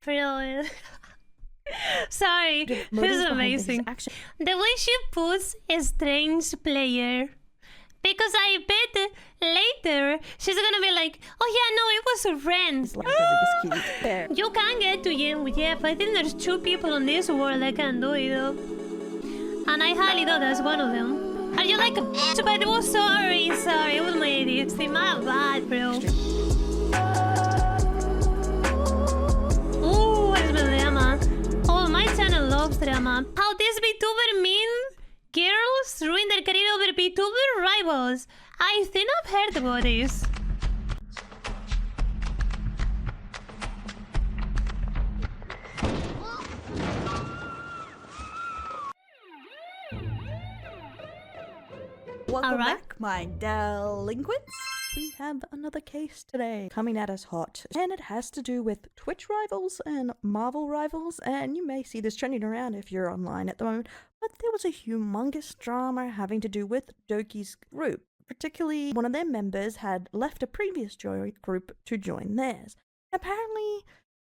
For real. Sorry, this is amazing. The way she puts a strange player. Because I bet later she's gonna be like, oh yeah, no, it was a friend. You can get to Jeff. I think there's 2 people on this world that can do it though. And I highly doubt that's one of them. Are you like a bitch? But oh, sorry, it was my ADHD. My bad, bro. Ooh, what is the drama? Oh, my channel loves drama. How this VTuber mean girls ruin their career over VTuber rivals. I think I've heard about this. Welcome back, my delinquents. We have another case today coming at us hot, and it has to do with Twitch rivals and Marvel rivals, and you may see this trending around if you're online at the moment, but there was a humongous drama having to do with Doki's group. Particularly, one of their members had left a previous group to join theirs. Apparently,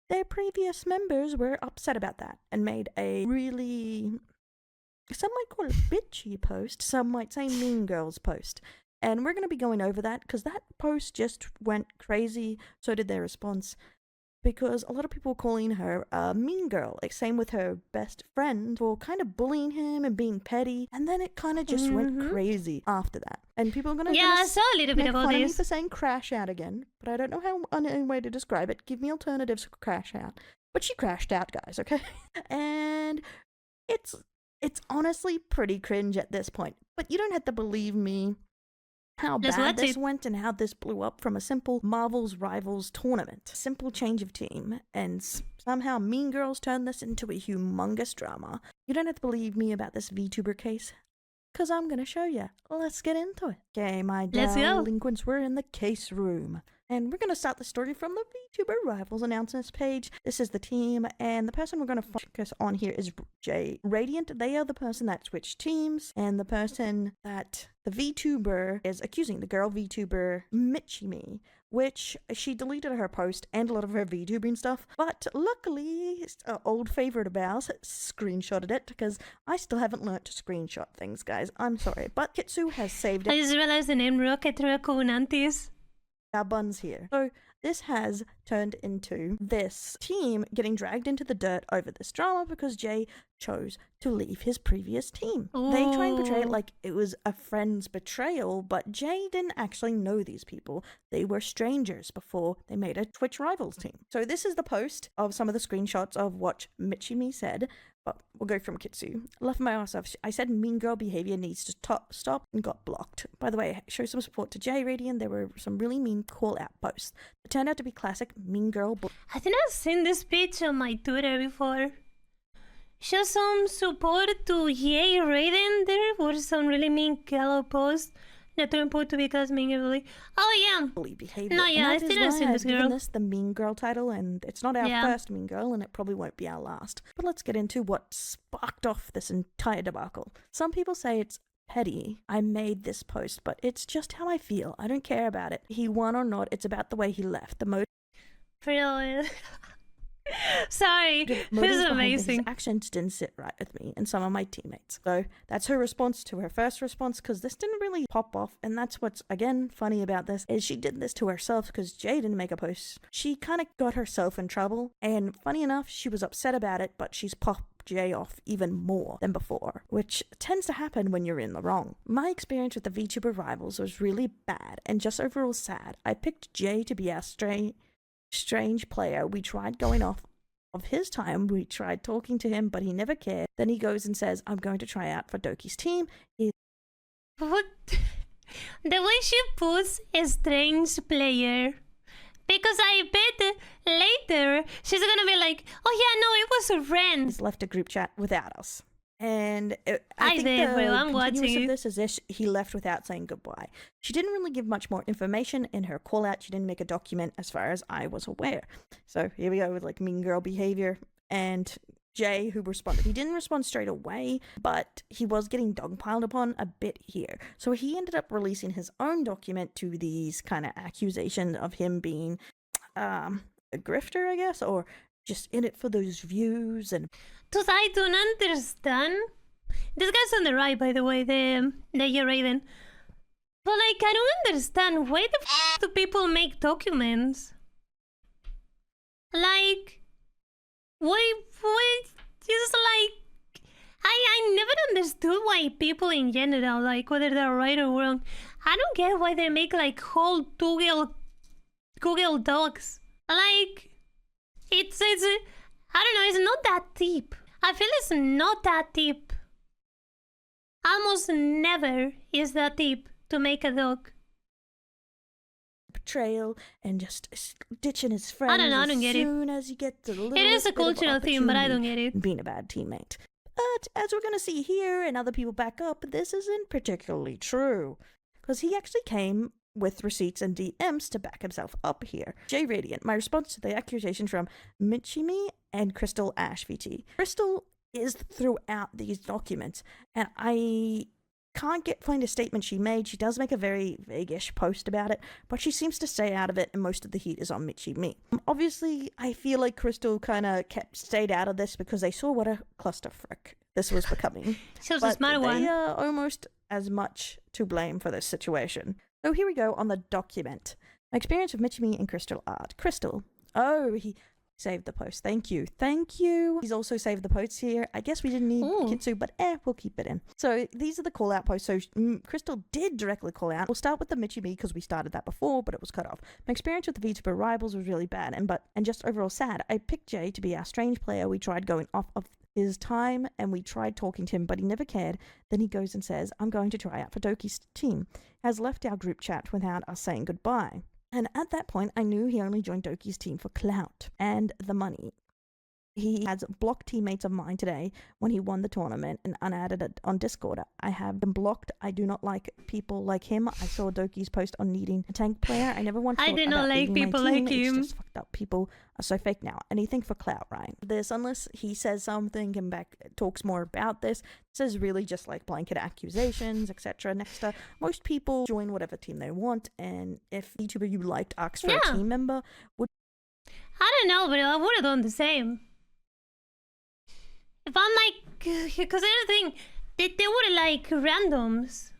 their previous members were upset about that and made a really... some might call it bitchy post, some might say mean girls post. And we're going to be going over that because that post just went crazy, so did their response. Because a lot of people were calling her a mean girl, like same with her best friend, for kind of bullying him and being petty. And then it kind of just went crazy after that. And people are going to I saw a little bit about me this. for saying crash out again, but I don't know how any way to describe it. Give me alternatives for crash out. But she crashed out, guys, okay? And it's honestly pretty cringe at this point. But you don't have to believe me how bad this went and how this blew up from a simple Marvel's Rivals tournament. Simple change of team, and somehow Mean Girls turned this into a humongous drama. You don't have to believe me about this VTuber case, because I'm going to show you. Let's get into it. Okay, my delinquents, we're in the case room. And we're going to start the story from the VTuber Rivals announcements page. This is the team, and the person we're going to focus on here is Jeyraident. They are the person that switched teams, and the person that the VTuber is accusing, the girl VTuber Michimee, which she deleted her post and a lot of her VTubing stuff. But luckily, an old favorite of ours screenshotted it, because I still haven't learnt to screenshot things, guys. I'm sorry. But Kitsu has saved it. I just realized the name Rocket Raccoon Aunties. Our buns here. So this has turned into this team getting dragged into the dirt over this drama because Jay chose to leave his previous team. Ooh. They try and portray it like it was a friend's betrayal, but Jay didn't actually know these people. They were strangers before they made a Twitch Rivals team. So this is the post of some of the screenshots of what Michimee said. But we'll go from Kitsu. Left my ass off. I said mean girl behavior needs to stop and got blocked. By the way, show some support to Jeyraident. There were some really mean call out posts. It turned out to be classic mean girl. I think I've seen this picture on my Twitter before. Show some support to Jeyraident. There was some really mean girl posts. That turned out to be class mean girl. Oh yeah. Behavior. No, yeah, I think I've seen this girl. Given this the mean girl title, and it's not our first mean girl, and it probably won't be our last. But let's get into what sparked off this entire debacle. Some people say it's petty. I made this post, but it's just how I feel. I don't care about it. He won or not. It's about the way he left. The motive. For real. Sorry, this is amazing. His actions didn't sit right with me and some of my teammates. So that's her response to her first response, because this didn't really pop off. And that's what's, again, funny about this, is she did this to herself because Jay didn't make a post. She kind of got herself in trouble. And funny enough, she was upset about it, but she's popped Jay off even more than before, which tends to happen when you're in the wrong. My experience with the VTuber Rivals was really bad and just overall sad. I picked Jay to be our strange player. We tried going off of his time. We tried talking to him, but he never cared. Then he goes and says, I'm going to try out for Doki's team. What? The way she puts a strange player. Because I bet later she's gonna be like, oh yeah, no, it was a friend. He's left a group chat without us. And I think I'm watching of this is this, he left without saying goodbye. She didn't really give much more information in her call out. She didn't make a document as far as I was aware. So here we go with like mean girl behavior. And Jay, who responded, he didn't respond straight away, but he was getting dogpiled upon a bit here. So he ended up releasing his own document to these kind of accusations of him being a grifter, I guess, or just in it for those views and... Cause I don't understand. This guy's on the right, by the way, the Jeyraident. But like, I don't understand. Why the f do people make documents? Like, why, just like, I never understood why people in general, like, whether they're right or wrong, I don't get why they make like whole Google Docs. Like, it's, I don't know, it's not that deep. I feel it's not that deep. Almost never is that deep to make a doc. Betrayal and just ditching his friends. I don't get it. As soon as you get the little It is a cultural theme, but I don't get it. Being a bad teammate. But as we're going to see here and other people back up, this isn't particularly true. Because he actually came with receipts and DMs to back himself up here. Jeyraident, my response to the accusation from Michimee and CrystalashVT. Crystal is throughout these documents, and I can't find a statement she made. She does make a very vague-ish post about it, but she seems to stay out of it, and most of the heat is on Michimee. Obviously, I feel like Crystal kind of stayed out of this because they saw what a clusterfuck this was becoming. She was a smart one. They are almost as much to blame for this situation. So here we go on the document. My experience with Michimee and Crystal art. Crystal. Oh, he saved the post. Thank you. Thank you. He's also saved the posts here. I guess we didn't need Kitsu, but we'll keep it in. So these are the call out posts. So Crystal did directly call out. We'll start with the Michimee because we started that before, but it was cut off. My experience with the VTuber rivals was really bad and just overall sad. I picked Jay to be our strange player. We tried going off of his time and we tried talking to him, but he never cared. Then he goes and says, I'm going to try out for Doki's team. Has left our group chat without us saying goodbye. And at that point, I knew he only joined Doki's team for clout and the money. He has blocked teammates of mine today when he won the tournament and unadded it on Discord. I have been blocked. I do not like people like him. I saw Doki's post on needing a tank player. I never want to. I do not like people like him. It's just fucked up. People are so fake now. Anything for clout, right? This, unless he says something and talks more about this, this is really just like blanket accusations, etc. Next, most people join whatever team they want, and if VTuber you liked asks for a team member, would I don't know, but I would have done the same. If I'm like, because there's the thing, they were like randoms.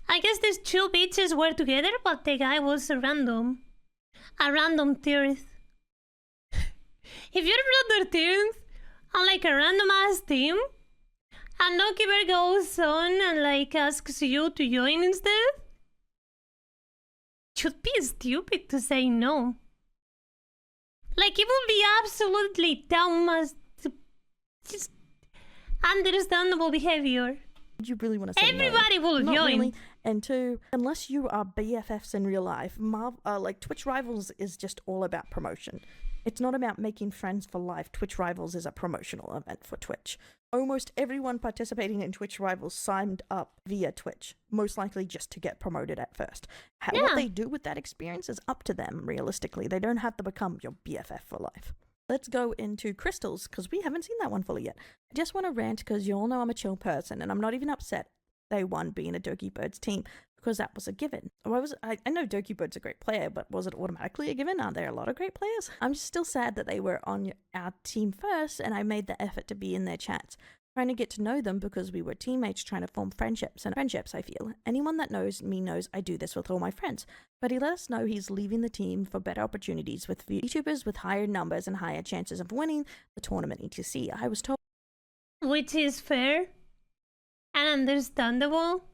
I guess these two bitches were together, but the guy was a random theorist. If you're brother theorist on like a random ass team, and Nokiver goes on and like asks you to join instead, you'd be stupid to say no. Like, it would be absolutely dumb as just understandable behavior. You really want to say everybody will Not join. Really. And two, unless you are BFFs in real life, like Twitch Rivals is just all about promotion. It's not about making friends for life. Twitch Rivals is a promotional event for Twitch. Almost everyone participating in Twitch Rivals signed up via Twitch, most likely just to get promoted at first. What they do with that experience is up to them, realistically. They don't have to become your BFF for life. Let's go into Crystals, because we haven't seen that one fully yet. I just want to rant, because you all know I'm a chill person, and I'm not even upset they won being a Doki Birds team, because that was a given. I know Doki Bird's a great player, but was it automatically a given? Are there a lot of great players? I'm just still sad that they were on our team first, and I made the effort to be in their chats, trying to get to know them because we were teammates trying to form friendships, I feel. Anyone that knows me knows I do this with all my friends. But he let us know he's leaving the team for better opportunities with VTubers with higher numbers and higher chances of winning the tournament ETC. I was told. Which is fair and understandable.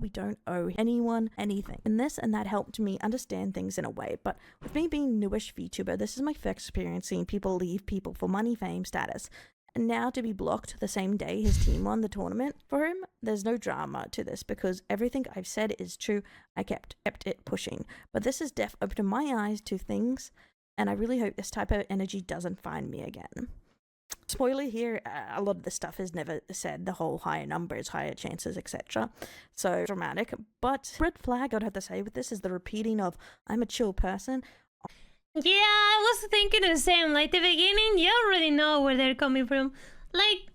We don't owe anyone anything. And this and that helped me understand things in a way. But with me being newish VTuber, this is my first experience seeing people leave people for money, fame, status. And now to be blocked the same day his team won the tournament for him, there's no drama to this because everything I've said is true. I kept it pushing. But this has opened my eyes to things, and I really hope this type of energy doesn't find me again. Spoiler here, a lot of this stuff is never said, the whole higher numbers, higher chances, etc. So dramatic. But red flag I'd have to say with this is the repeating of, I'm a chill person. Yeah, I was thinking the same. Like, the beginning, you already know where they're coming from. Like,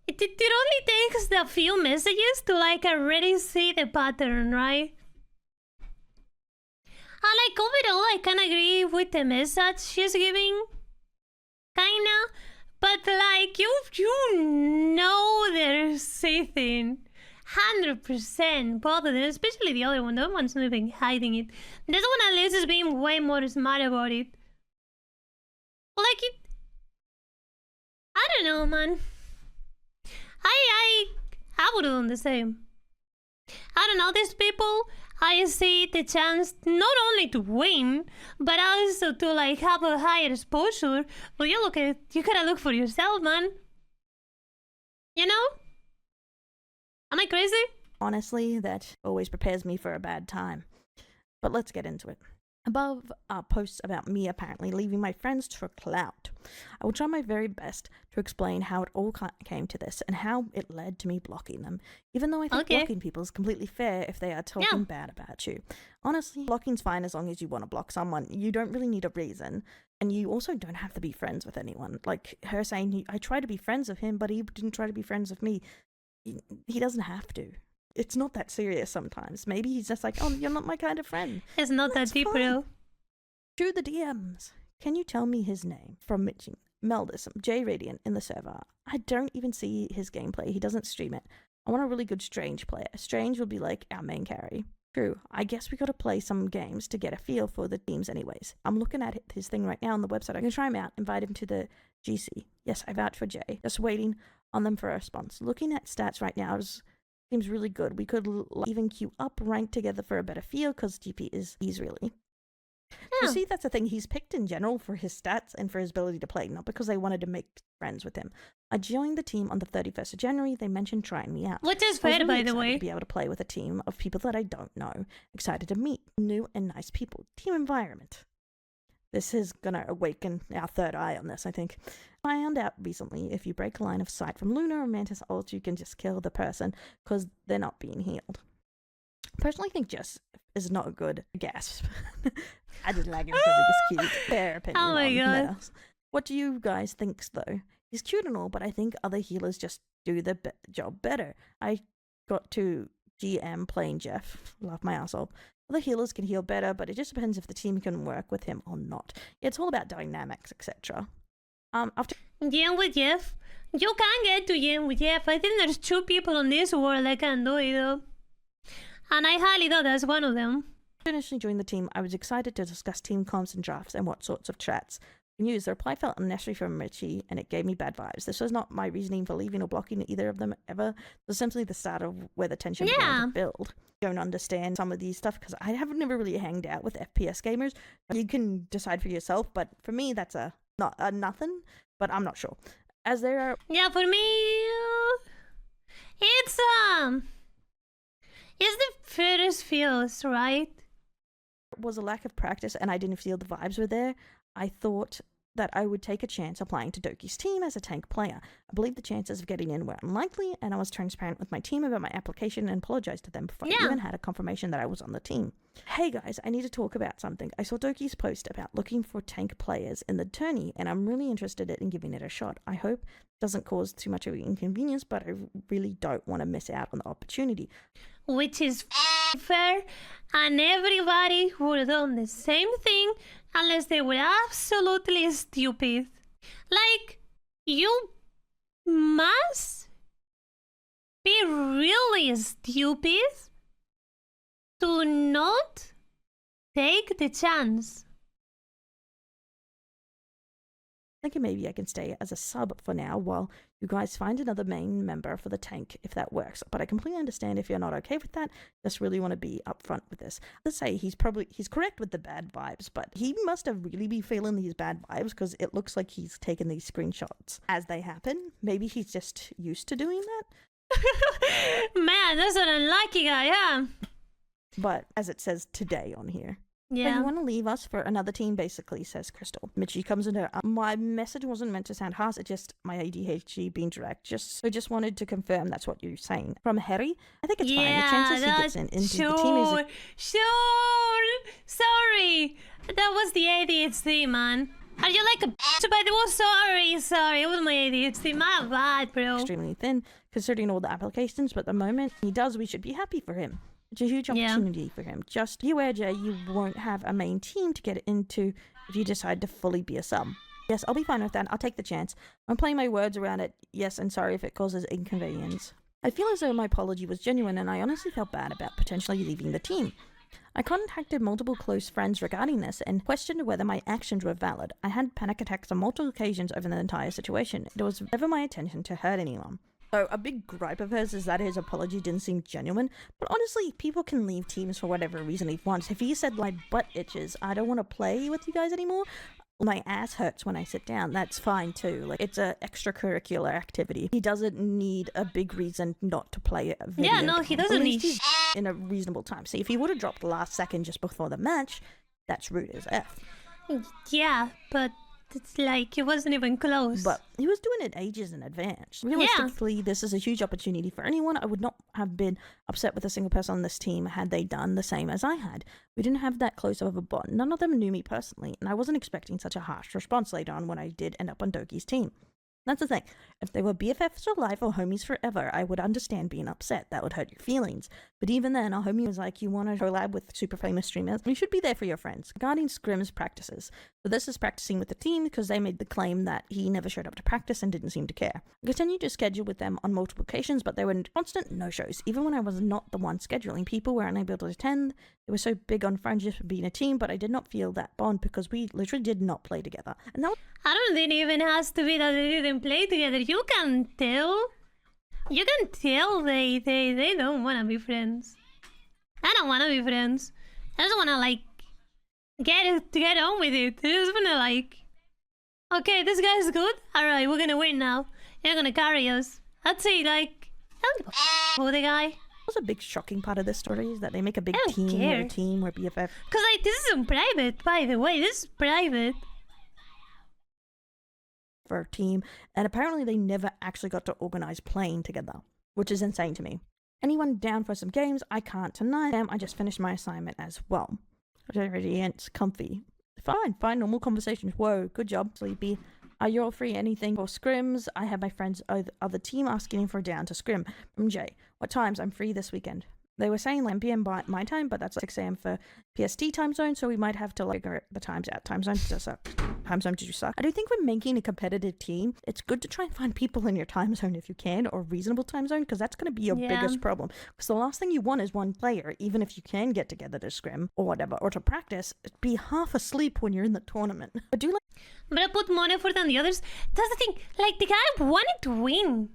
it only takes a few messages to, like, already see the pattern, right? like, overall, I can agree with the message she's giving. Kinda. But, like, you know they're Satan. 100%. Both of them, especially the other one. The other one's not even hiding it. This one at least is being way more smart about it. Like, I don't know, man. I would have done the same. I don't know, these people, I see the chance not only to win, but also to like have a higher exposure. Well, you gotta look for yourself, man. You know? Am I crazy? Honestly, that always prepares me for a bad time. But let's get into it. Above are posts about me apparently leaving my friends for clout. I will try my very best to explain how it all came to this and how it led to me blocking them, even though I think blocking people is completely fair if they are talking bad about you. Honestly, blocking's fine as long as you want to block someone. You don't really need a reason, and you also don't have to be friends with anyone. Like her saying, I tried to be friends with him, but he didn't try to be friends with me. He doesn't have to. It's not that serious sometimes. Maybe he's just like, oh, you're not my kind of friend. It's not that deep, bro. To the DMs. Can you tell me his name? From Michimee. Meldus, Jeyraident in the server. I don't even see his gameplay. He doesn't stream it. I want a really good Strange player. Strange would be like our main carry. True. I guess we gotta play some games to get a feel for the teams anyways. I'm looking at his thing right now on the website. I'm gonna try him out, invite him to the GC. Yes, I vouch for Jay. Just waiting on them for a response. Looking at stats right now seems really good. We could even queue up rank together for a better feel because GP is really. You see, that's the thing. He's picked in general for his stats and for his ability to play, not because they wanted to make friends with him. I joined the team on the 31st of January. They mentioned trying me out. Which is fair, by the way. To be able to play with a team of people that I don't know. Excited to meet new and nice people. Team environment. This is gonna awaken our third eye on this, I think. I found out recently if you break a line of sight from Luna or Mantis ult, you can just kill the person because they're not being healed. I personally think Jess is not a good gasp. I didn't like him because he was cute. Fair opinion. Oh my god. Else. What do you guys think though? He's cute and all, but I think other healers just do the job better. I got to GM playing Jeff. Love my asshole. Other healers can heal better, but it just depends if the team can work with him or not. It's all about dynamics, etc. After GM with Jeff? You can get to GM with Jeff. I think there's 2 people on this world that can do it though. And I highly doubt that's one of them. Initially joined the team, I was excited to discuss team comms and drafts and what sorts of chats we can use. The reply felt unnecessary from Richie, and it gave me bad vibes. This was not my reasoning for leaving or blocking either of them ever. It was simply the start of where the tension began to build. I don't understand some of these stuff because I have never really hanged out with FPS gamers. You can decide for yourself, but for me, that's not a nothing. But I'm not sure. As there are, for me, it's the first feels, right? was a lack of practice and I didn't feel the vibes were there. I thought that I would take a chance applying to Doki's team as a tank player. I believe the chances of getting in were unlikely, and I was transparent with my team about my application and apologized to them before I even had a confirmation that I was on the team. Hey guys, I need to talk about something. I saw Doki's post about looking for tank players in the tourney, and I'm really interested in giving it a shot. I hope it doesn't cause too much of an inconvenience, but I really don't want to miss out on the opportunity. Which is fair, and everybody would have done the same thing unless they were absolutely stupid. Like, you must be really stupid to not take the chance. Thinking maybe I can stay as a sub for now while you guys find another main member for the tank if that works. But I completely understand if you're not okay with that. Just really want to be upfront with this. Let's say he's correct with the bad vibes, but he must have really been feeling these bad vibes because it looks like he's taken these screenshots as they happen. Maybe he's just used to doing that. Man, that's an unlucky guy, yeah. But as it says today on here. Yeah. So you want to leave us for another team, basically, says Crystal. Michie comes into my message wasn't meant to sound harsh, it's just my ADHD being direct. Just wanted to confirm that's what you're saying. From Harry, I think it's fine. The chances he gets into the team is... Sure. Sorry. That was the ADHD, man. Are you like a bitch? But it was sorry. It was my ADHD. My bad, bro. Extremely thin, considering all the applications, but the moment he does, we should be happy for him. It's a huge opportunity for him. Just you, Jay, you won't have a main team to get into if you decide to fully be a sub. Yes, I'll be fine with that. I'll take the chance. I'm playing my words around it. Yes, and sorry if it causes inconvenience. I feel as though my apology was genuine, and I honestly felt bad about potentially leaving the team. I contacted multiple close friends regarding this and questioned whether my actions were valid. I had panic attacks on multiple occasions over the entire situation. It was never my intention to hurt anyone. So a big gripe of hers is that his apology didn't seem genuine, but honestly, people can leave teams for whatever reason he wants. If he said, my butt itches, I don't want to play with you guys anymore, my ass hurts when I sit down, that's fine too. Like, it's a extracurricular activity. He doesn't need a big reason not to play a video Yeah, no, game. he doesn't need in a reasonable time. See, if he would have dropped the last second just before the match, that's rude as F. Yeah, but it's like it wasn't even close. But he was doing it ages in advance. Realistically, this is a huge opportunity for anyone. I would not have been upset with a single person on this team had they done the same as I had. We didn't have that close of a bond. None of them knew me personally, and I wasn't expecting such a harsh response later on when I did end up on Doki's team. That's the thing. If they were BFFs for life or homies forever, I would understand being upset. That would hurt your feelings. But even then, our homie was like, you want to collab with super famous streamers? You should be there for your friends. Regarding Scrim's practices. So this is practicing with the team because they made the claim that he never showed up to practice and didn't seem to care. I continued to schedule with them on multiple occasions, but there were constant no-shows. Even when I was not the one scheduling, people were unable to attend. They were so big on friendship and being a team, but I did not feel that bond because we literally did not play together. And that I don't think it even has to be that they didn't play together. You can tell. You can tell they don't want to be friends. I don't want to be friends. I just want to like get on with it. I just want to like, okay, this guy's good. All right, we're gonna win now. You're gonna carry us. I'd say like, I don't give a for the guy. was a big shocking part of this story is that they make a big I don't care. team where BFF. Cause like this is private, by the way. This is private. For a team, and apparently they never actually got to organize playing together, which is insane to me. Anyone down for some games? I can't tonight. I just finished my assignment as well. Jeyraident, comfy. Fine, normal conversations. Whoa, good job, Sleepy. Are you all free? Anything for scrims? I have my friends other team asking for a down to scrim. From Jay. What times? I'm free this weekend. They were saying like 10 p.m. by my time, but that's like 6 a.m. for PST time zone, so we might have to like figure the times out. Time zones just suck. Time zones do suck. I do think when making a competitive team, it's good to try and find people in your time zone if you can, or reasonable time zone, because that's going to be your biggest problem. Because the last thing you want is one player, even if you can get together to scrim or whatever, or to practice, be half asleep when you're in the tournament. But But I put more effort than the others. That's the thing. Like, the guy wanted to win.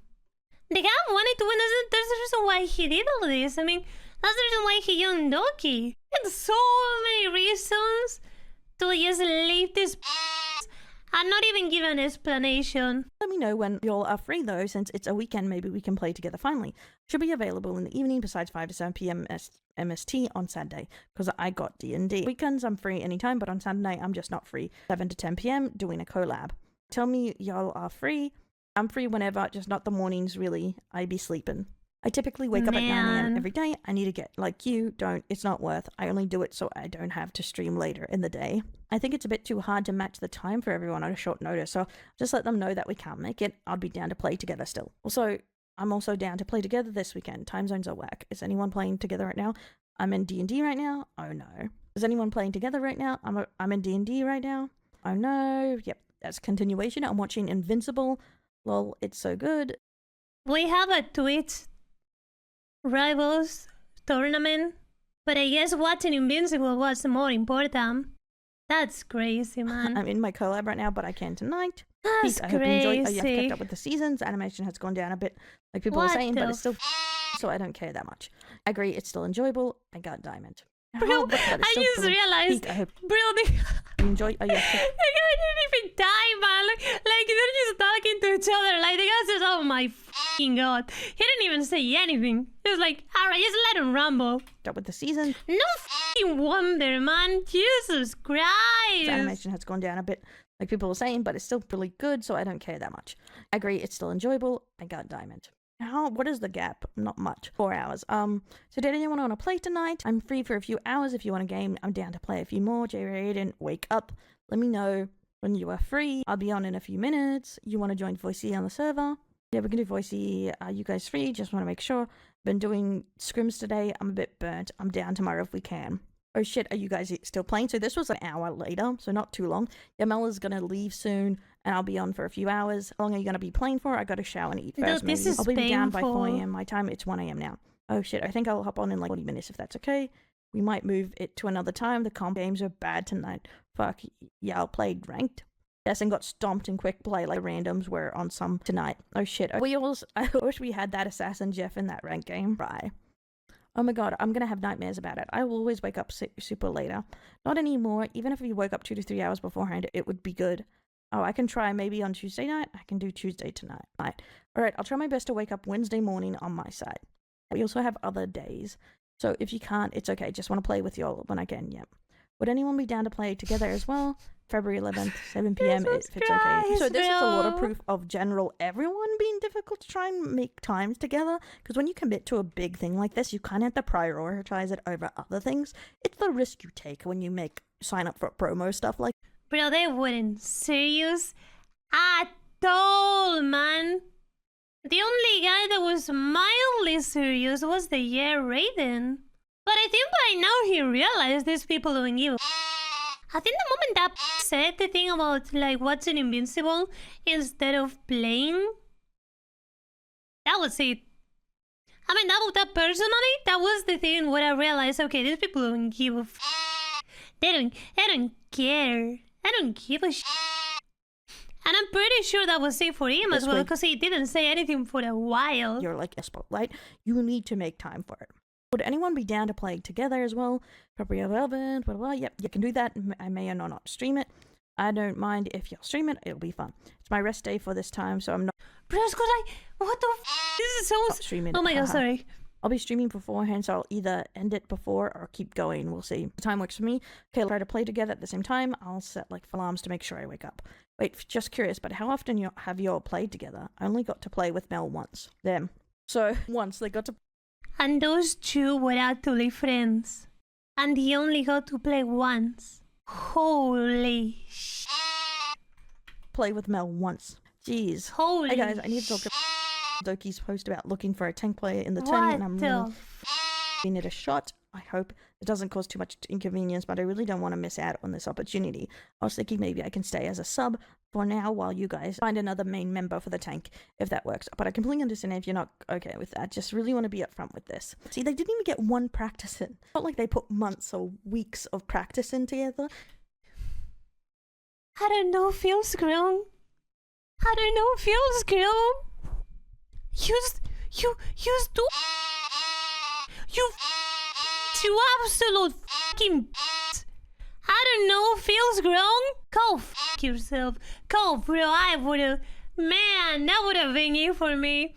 The guy wanted to win. There's a reason why he did all this. I mean, that's the reason why he joined Doki. And so many reasons to just leave this and not even give an explanation. Let me know when y'all are free though, since it's a weekend, maybe we can play together finally. Should be available in the evening besides 5 to 7 p.m. MST on Saturday, because I got D&D. Weekends I'm free anytime, but on Saturday I'm just not free. 7 to 10 p.m. doing a collab. Tell me y'all are free. I'm free whenever, just not the mornings really. I be sleeping. I typically wake up at 9 a.m. every day. I need to get, like you, it's not worth. I only do it so I don't have to stream later in the day. I think it's a bit too hard to match the time for everyone on a short notice, so just let them know that we can't make it. I'll be down to play together still. Also, I'm also down to play together this weekend. Time zones are whack. Is anyone playing together right now? I'm in D&D right now. Oh no. Is anyone playing together right now? I'm in D&D right now. Oh no. Yep, that's continuation. I'm watching Invincible. Lol, it's so good. We have a Twitch Rivals tournament, but I guess watching Invincible was more important. That's crazy, man. I'm in my collab right now, but I can tonight. That's I hope you enjoy. crazy. I've kept up with the seasons. Animation has gone down a bit, like people were What saying, but the it's still so I don't care that much. I agree, it's still enjoyable. I got diamond. Bro, I just realized, I hope bro, you enjoy. Oh yeah. the guy didn't even die, man. Like they're just talking to each other. Like the guy says, "Oh my fucking god!" He didn't even say anything. He was like, "All right, just let him rumble." Up with the season. No fucking wonder, man. Jesus Christ. Animation has gone down a bit, like people were saying, but it's still really good, so I don't care that much. I agree, it's still enjoyable. I got diamond. What is the gap? Not much. 4 hours. So did anyone want to play tonight? I'm free for a few hours. If you want a game, I'm down to play a few more. Jeyraident, wake up. Let me know when you are free. I'll be on in a few minutes. You want to join Voicey on the server? Yeah, we can do voicey. Are you guys free? Just want to make sure. Been doing scrims today. I'm a bit burnt. I'm down tomorrow if we can. Oh shit, are you guys still playing? So this was an hour later, so not too long. Yamela's gonna leave soon, and I'll be on for a few hours. How long are you gonna be playing for? I gotta shower and eat first, this is I'll be down by 4 painful. a.m. my time. It's 1 a.m. now. Oh shit, I think I'll hop on in like 40 minutes if that's okay. We might move it to another time. The comp games are bad tonight. Fuck, yeah, I played ranked. Yes, and got stomped in quick play like randoms were on some tonight. Oh shit, I wish we had that assassin Jeff in that ranked game. Bye. Oh my god, I'm gonna have nightmares about it. I will always wake up super later. Not anymore. Even if you woke up 2 to 3 hours beforehand, it would be good. Oh, I can try maybe on Tuesday night. I can do Tuesday tonight. Alright, I'll try my best to wake up Wednesday morning on my side. We also have other days. So if you can't, it's okay. Just want to play with y'all when I can, yep. Would anyone be down to play together as well? February 11th, 7 p.m. if it's okay. So this is a lot of proof of general everyone being difficult to try and make times together. Because when you commit to a big thing like this, you kind of have to prioritize it over other things. It's the risk you take when you sign up for promo stuff like. Bro, they wouldn't. Serious? At all, man. The only guy that was mildly serious was the Jeyraident. But I think by now he realized these people don't give a I think the moment that said the thing about like watching Invincible instead of playing, that was it. I mean, that personally, that was the thing where I realized, okay, these people don't give a They don't care. I don't give a And I'm pretty sure that was it for him as well, because he didn't say anything for a while. You're like a spotlight. You need to make time for it. Would anyone be down to play together as well? February 11th, blah, blah, blah. Yep, you can do that. I may or not stream it. I don't mind if you'll stream it. It'll be fun. It's my rest day for this time, so I'm not... Bro, what the This is so... streaming. Oh my god, sorry. I'll be streaming beforehand, so I'll either end it before or keep going. We'll see. The time works for me. Okay, I'll try to play together at the same time. I'll set like alarms to make sure I wake up. Wait, just curious, but how often have you all played together? I only got to play with Mel once. Them. So, once they got to... And those two were actually friends. And he only got to play once. Holy sh... Play with Mel once. Jeez. Holy Hey guys, I need to talk to Doki's post about looking for a tank player in the tournament, and I'm really giving it a shot. I hope it doesn't cause too much inconvenience, but I really don't want to miss out on this opportunity. I was thinking maybe I can stay as a sub for now while you guys find another main member for the tank, if that works. But I completely understand if you're not okay with that. Just really want to be upfront with this. See, they didn't even get one practice in. It's not like they put months or weeks of practice in together. I don't know, feels wrong. I don't know, feels wrong. You absolute fucking I don't know, feels wrong? Go f*** yourself. Go, bro, man, that would've been it for me.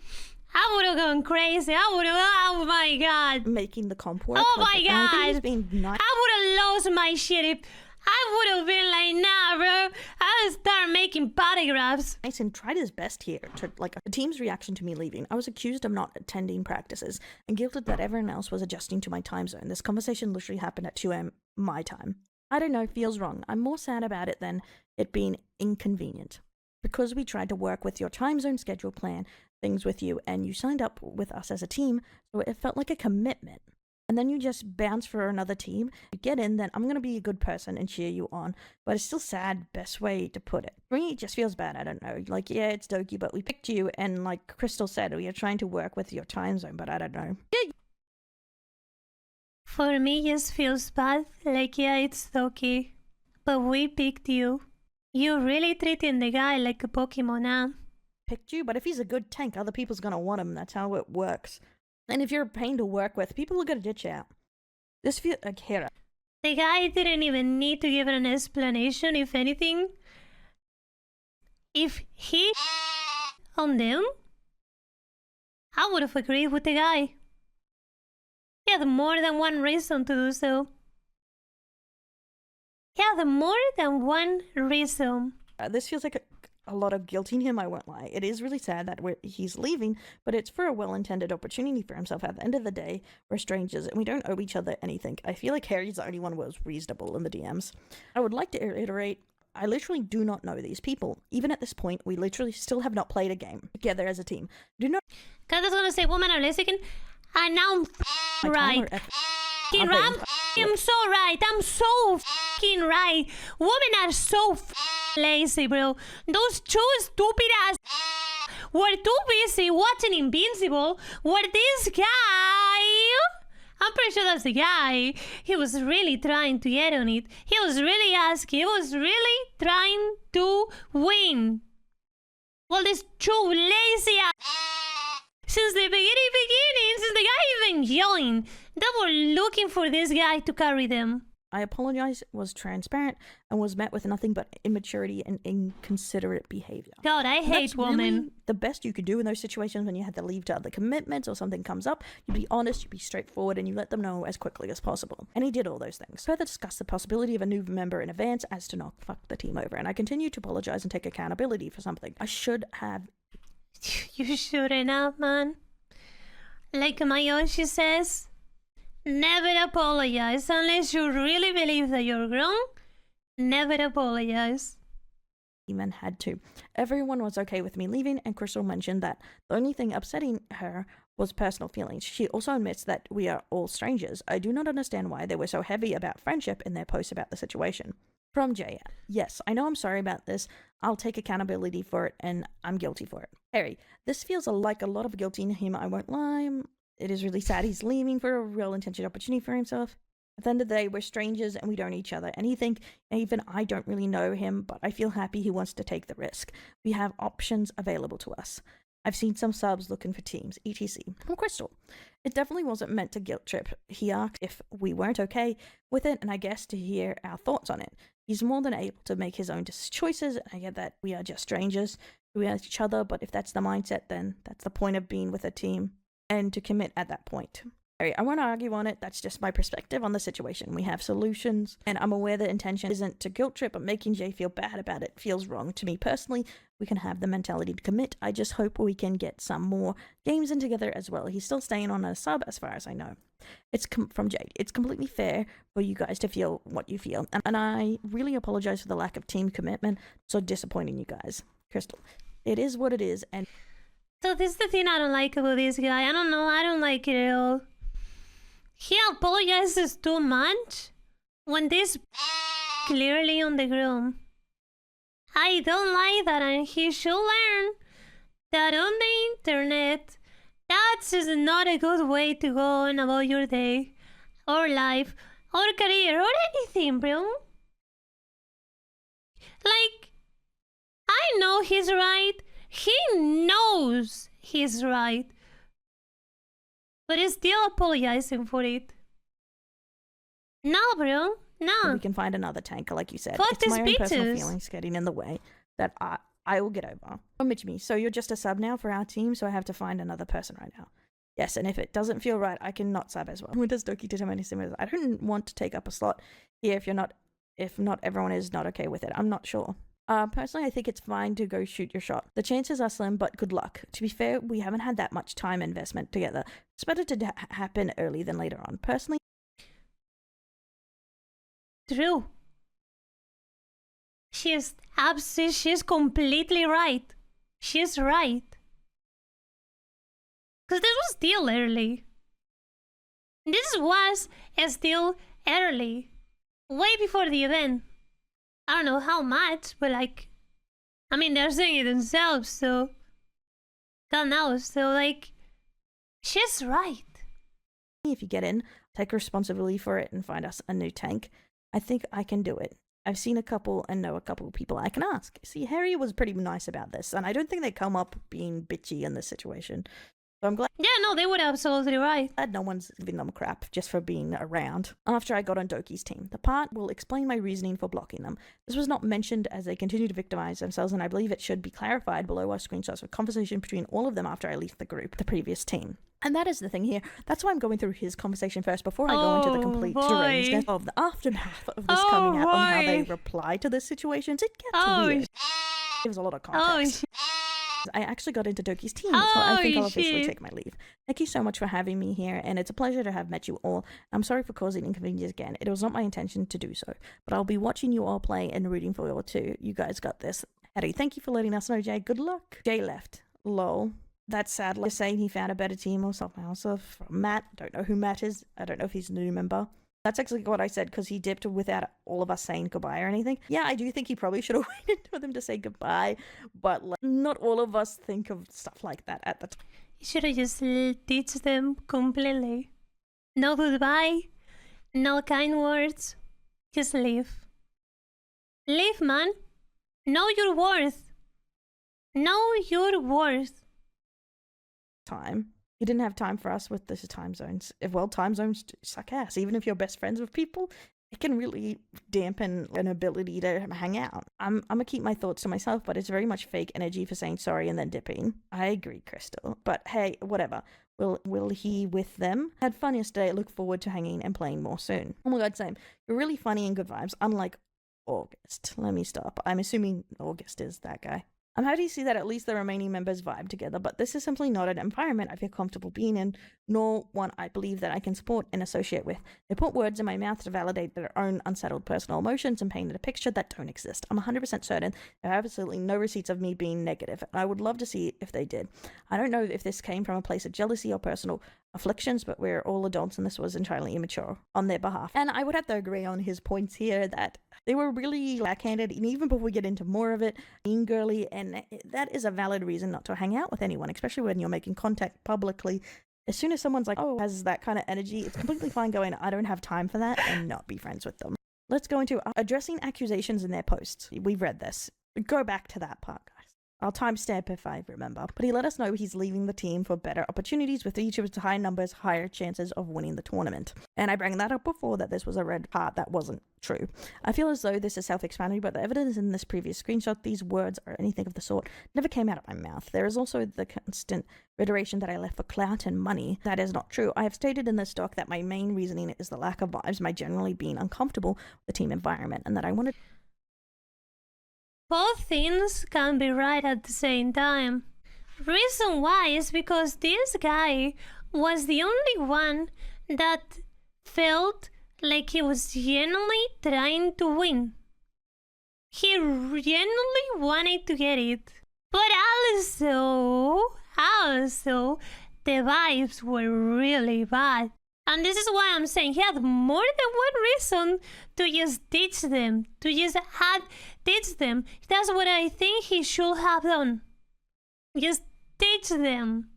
I would've gone crazy. Oh my god. Making the comp work. Oh my god. I would've lost my shit if I would've been like, nah, bro. I'll start making paragraphs. Mason tried his best here to, like, the team's reaction to me leaving. I was accused of not attending practices and guilted that everyone else was adjusting to my time zone. This conversation literally happened at 2 a.m. my time. I don't know, feels wrong. I'm more sad about it than it being inconvenient. Because we tried to work with your time zone schedule plan, things with you, and you signed up with us as a team, so it felt like a commitment. And then you just bounce for another team. You get in, then I'm going to be a good person and cheer you on. But it's still sad, best way to put it. For me, it just feels bad, I don't know. Like, yeah, it's Doki, but we picked you, and like Crystal said, we are trying to work with your time zone, but I don't know. Yeah. For me, just feels bad. Like, yeah, it's Doki. But we picked you. You're really treating the guy like a Pokemon now. Picked you, but if he's a good tank, other people's going to want him. That's how it works. And if you're a pain to work with, people are gonna ditch out. This feels like Hera. The guy didn't even need to give an explanation, if anything. If he on them, I would have agreed with the guy. He had more than one reason to do so. He had more than one reason. This feels like a lot of guilt in him, I won't lie. It is really sad that he's leaving, but it's for a well-intended opportunity for himself. At the end of the day, we're strangers and we don't owe each other anything. I feel like Harry's the only one who was reasonable in the DMs. I would like to reiterate I literally do not know these people. Even at this point, we literally still have not played a game together as a team. Do not. Cause I was gonna say woman are Mexican, and now I'm right. I'm so right. I'm so fucking right. Women are so lazy, bro. Those two stupid ass were too busy watching Invincible, where this guy, I'm pretty sure that's the guy, he was really trying to get on it. He was really asking, he was really trying to win. Well, these two lazy ass, since the beginning, since the guy even joined, they were looking for this guy to carry them. I apologize, was transparent, and was met with nothing but immaturity and inconsiderate behavior. God, I hate women. Really the best you could do in those situations when you have to leave to other commitments or something comes up. You be honest, you be straightforward, and you let them know as quickly as possible. And he did all those things. Further discussed the possibility of a new member in advance as to not fuck the team over, and I continue to apologize and take accountability for something. I should have... You shouldn't have, man. Like my Yoshi says, never apologize unless you really believe that you're wrong. Never apologize. Even had to. Everyone was okay with me leaving, and Crystal mentioned that the only thing upsetting her was personal feelings. She also admits that we are all strangers. I do not understand why they were so heavy about friendship in their posts about the situation. From Jay, yes, I know I'm sorry about this. I'll take accountability for it, and I'm guilty for it. Harry, this feels like a lot of guilt in him, I won't lie. It is really sad he's leaving for a real intention opportunity for himself. At the end of the day, we're strangers and we don't know each other. And even I don't really know him, but I feel happy he wants to take the risk. We have options available to us. I've seen some subs looking for teams, etc. From Crystal, it definitely wasn't meant to guilt trip. He asked if we weren't okay with it, and I guess to hear our thoughts on it. He's more than able to make his own choices. I get that we are just strangers. We are each other, but if that's the mindset, then that's the point of being with a team. And to commit at that point. I won't argue on it, that's just my perspective on the situation. We have solutions, and I'm aware the intention isn't to guilt trip, but making Jay feel bad about it feels wrong to me personally. We can have the mentality to commit. I just hope we can get some more games in together as well. He's still staying on a sub as far as I know. It's from Jade. It's completely fair for you guys to feel what you feel, and I really apologize for the lack of team commitment. So disappointing you guys. Crystal, it is what it is, and so this is the thing I don't like about this guy. I don't know, I don't like it at all. He apologizes too much when this clearly on the ground. I don't like that, and he should learn that on the internet, that's just not a good way to go on about your day, or life, or career, or anything, bro. Like, I know he's right. He knows he's right, but he's still apologizing for it. No, bro, no. We can find another tanker, like you said. Fuck it's my own these personal bitches. feelings getting in the way that I will get over. Oh, Michimee, so you're just a sub now for our team, so I have to find another person right now. Yes, and if it doesn't feel right, I can not sub as well. When does Doki determine similar? I don't want to take up a slot here if not everyone is not okay with it. I'm not sure. Personally, I think it's fine to go shoot your shot. The chances are slim, but good luck. To be fair, we haven't had that much time investment together. It's better to happen early than later on. Personally, True. She's completely right. She's right. Because this was still early. This was still early. Way before the event. I don't know how much, but like, I mean, they're saying it themselves, so God knows. So like, she's right. if you get in, take responsibility for it and find us a new tank. I think I can do it. I've seen a couple and know a couple of people I can ask. See, Harry was pretty nice about this, and I don't think they come up being bitchy in this situation. So I'm glad. Yeah, no, they were absolutely right. Glad no one's giving them crap just for being around. After I got on Doki's team, the part will explain my reasoning for blocking them. This was not mentioned as they continue to victimize themselves, and I believe it should be clarified below our screenshots of conversation between all of them after I left the group, the previous team. And that is the thing here. That's why I'm going through his conversation first before I go into the complete derangement of the aftermath of this coming out and how they reply to this situation. It gets weird. Gives a lot of context. I actually got into Doki's team, so I think I'll officially shit. take my leave. Thank you so much for having me here, and it's a pleasure to have met you all. I'm sorry for causing inconvenience again. It was not my intention to do so, but I'll be watching you all play and rooting for you all too. You guys got this. Harry, thank you for letting us know, Jay. Good luck. Jay left. Lol. That's sad. Like saying he found a better team or something else. From Matt. Don't know who Matt is. I don't know if he's a new member. That's actually what I said because he dipped without all of us saying goodbye or anything. Yeah, I do think he probably should have waited for them to say goodbye, but like, not all of us think of stuff like that at the time. You should have just ditched them completely. No goodbye, no kind words. Just leave. Leave, man. Know your worth. Know your worth. Time. You didn't have time for us with this time zones. Well, time zones suck ass. Even if you're best friends with people, it can really dampen an ability to hang out. I'm gonna keep my thoughts to myself, but it's very much fake energy for saying sorry and then dipping. I agree, Crystal. But hey, whatever. Will he with them? Had fun yesterday. Look forward to hanging and playing more soon. Oh my god, same. You're really funny and good vibes, unlike August. Let me stop. I'm assuming August is that guy. I'm happy to see that at least the remaining members vibe together, but this is simply not an environment I feel comfortable being in, nor one I believe that I can support and associate with. They put words in my mouth to validate their own unsettled personal emotions and painted a picture that don't exist. I'm 100% certain there are absolutely no receipts of me being negative, and I would love to see if they did. I don't know if this came from a place of jealousy or personal afflictions, but we're all adults and this was entirely immature on their behalf. And I would have to agree on his points here that they were really backhanded, and even before we get into more of it, being girly, and that is a valid reason not to hang out with anyone, especially when you're making contact publicly. As soon as someone's like, oh, has that kind of energy, it's completely fine going, I don't have time for that, and not be friends with them. Let's go into addressing accusations in their posts. We've read this. Go back to that part, guys. I'll timestamp if I remember. But he let us know he's leaving the team for better opportunities with VTubers to high numbers, higher chances of winning the tournament. And I bring that up before that this was a red part that wasn't true. I feel as though this is self-explanatory, but the evidence in this previous screenshot, these words or anything of the sort, never came out of my mouth. There is also the constant reiteration that I left for clout and money. That is not true. I have stated in this doc that my main reasoning is the lack of vibes, my generally being uncomfortable with the team environment, and that I wanted... Both things can be right at the same time. Reason why is because this guy was the only one that felt like he was genuinely trying to win. He genuinely wanted to get it. But also, the vibes were really bad. And this is why I'm saying he had more than one reason to just ditch them, to just ditch them. That's what I think he should have done. Just ditch them.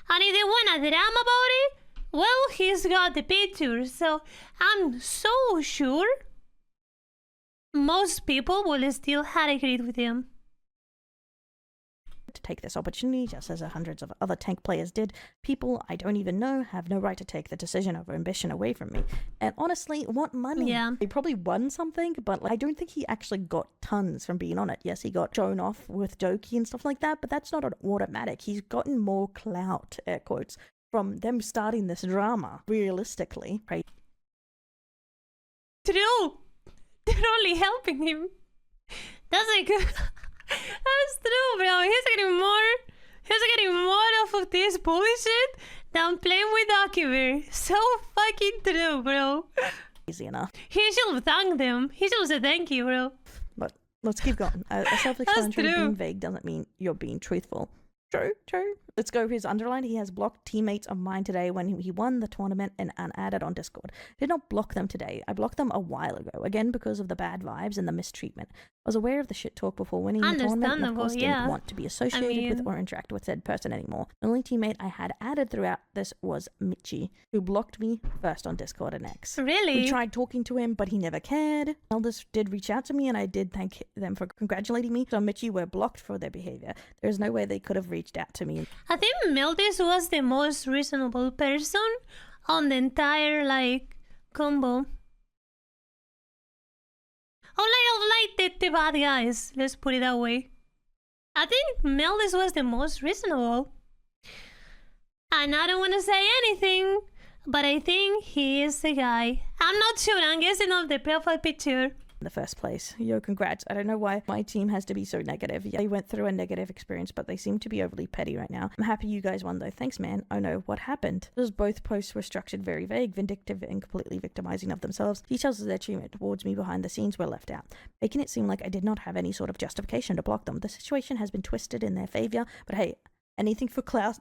And if they want a drama about it, well, he's got the picture, so I'm so sure most people will still have agreed with him. To take this opportunity, just as hundreds of other tank players did. People I don't even know have no right to take the decision of ambition away from me. And honestly, want money. Yeah. He probably won something, but I don't think he actually got tons from being on it. Yes, he got shown off with Doki and stuff like that, but that's not an automatic. He's gotten more clout, air quotes, from them starting this drama, realistically. Right? True. They're only helping him. That's like... That's true, bro. He's getting more off of this bullshit than playing with Akiver. So fucking true, bro. Easy enough. He should thank them. He should say thank you, bro. But let's keep going. A self-explanatory being vague doesn't mean you're being truthful. True. Let's go. His underline. He has blocked teammates of mine today when he won the tournament and unadded on Discord. Did not block them today. I blocked them a while ago, again because of the bad vibes and the mistreatment. I was aware of the shit talk before winning the tournament and of course didn't want to be associated with or interact with said person anymore. The only teammate I had added throughout this was Michimee, who blocked me first on Discord and X. Really? We tried talking to him, but he never cared. Elders did reach out to me and I did thank them for congratulating me. So Michimee were blocked for their behavior. There is no way they could have reached out to me. I think Meldis was the most reasonable person on the entire combo. The bad guys, let's put it that way. I think Meldis was the most reasonable. And I don't want to say anything, but I think he is the guy. I'm not sure, I'm guessing off the profile picture. in the first place. Yo, congrats. I don't know why my team has to be so negative. Yeah, they went through a negative experience, but they seem to be overly petty right now. I'm happy you guys won though. Thanks, man. Oh no, what happened? Because both posts were structured very vague, vindictive, and completely victimizing of themselves. Details of their treatment towards me behind the scenes were left out, making it seem like I did not have any sort of justification to block them. The situation has been twisted in their favor, but hey, anything for clout.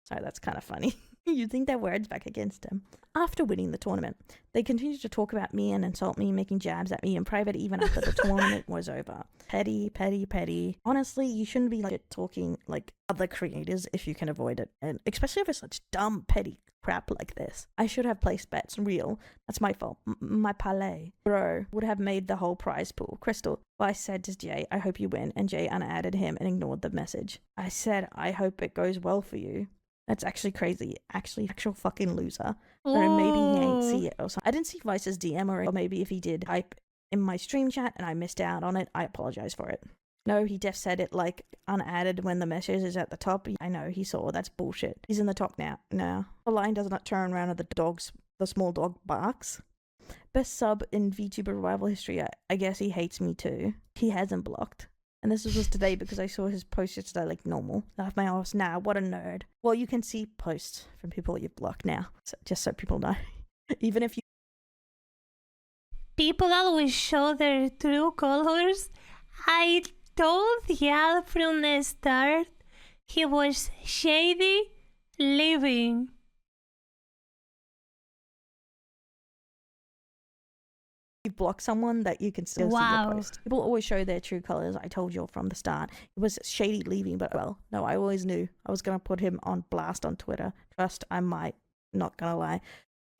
Sorry, that's kind of funny. You'd think their words back against him. After winning the tournament, they continued to talk about me and insult me, making jabs at me in private even after the tournament was over. Petty, petty, petty. Honestly, you shouldn't be like talking like other creators if you can avoid it, and especially over such dumb, petty crap like this. I should have placed bets. Real. That's my fault. My palais. Bro would have made the whole prize pool. Crystal. Well, I said to Jay, I hope you win, and Jay unadded him and ignored the message. I said, I hope it goes well for you. That's actually crazy. Actual fucking loser. Or maybe he ain't see it or something. I didn't see Vice's DM, or maybe if he did type in my stream chat and I missed out on it, I apologize for it. No, he just said it like unadded when the message is at the top. I know, he saw. That's bullshit. He's in the top now. No. The line does not turn around at the small dog barks. Best sub in VTuber revival history. I guess he hates me too. He hasn't blocked. And this was today because I saw his post yesterday like normal. Laugh my ass. Nah, what a nerd. Well, you can see posts from people you've blocked now. So, just so people know. Even if you... People always show their true colors. I told Yal from the start he was shady living. You block someone that you can still see your post. People always show their true colors. I told you from the start. It was shady leaving, but well, no, I always knew I was going to put him on blast on Twitter. Trust, I might. Not going to lie.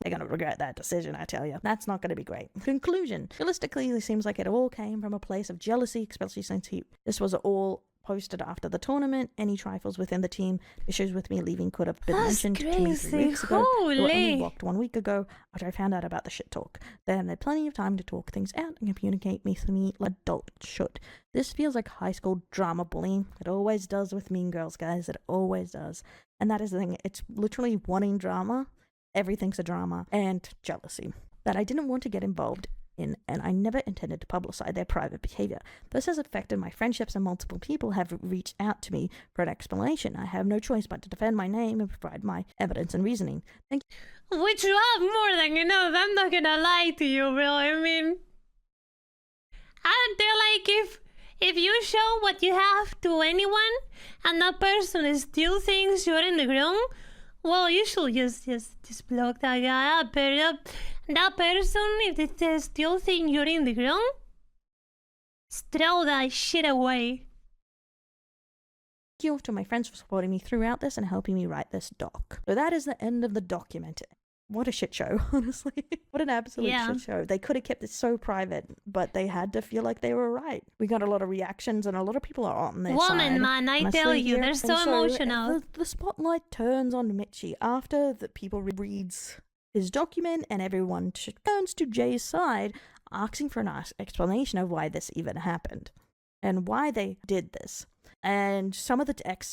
They're going to regret that decision, I tell you. That's not going to be great. Conclusion. Realistically, it seems like it all came from a place of jealousy, especially since this was all posted after the tournament. Any trifles within the team, issues with me leaving could have been mentioned to me 3 weeks ago. They were only blocked 1 week ago after I found out about the shit talk. Then they had plenty of time to talk things out and communicate with me like adults should. This feels like high school drama bullying. It always does with mean girls, guys. It always does. And that is the thing. It's literally wanting drama. Everything's a drama. And jealousy. That I didn't want to get involved in, and I never intended to publicize their private behavior. This has affected my friendships, and multiple people have reached out to me for an explanation. I have no choice but to defend my name and provide my evidence and reasoning. Thank you. Which you have more than enough. I'm not gonna lie to you, bro. I mean, I feel like if you show what you have to anyone and that person still thinks you're in the wrong, well, you should just block that guy up. That person, if they still think you're in the wrong, throw that shit away. Thank you to my friends for supporting me throughout this and helping me write this doc. So that is the end of the document. What a shit show, honestly. What an absolute shit show. They could have kept it so private, but they had to feel like they were right. We got a lot of reactions, and a lot of people are on their side. Woman, man, I tell you, they're so emotional. The spotlight turns on Michie after the people reads his document, and everyone turns to Jay's side, asking for an explanation of why this even happened and why they did this. And some of the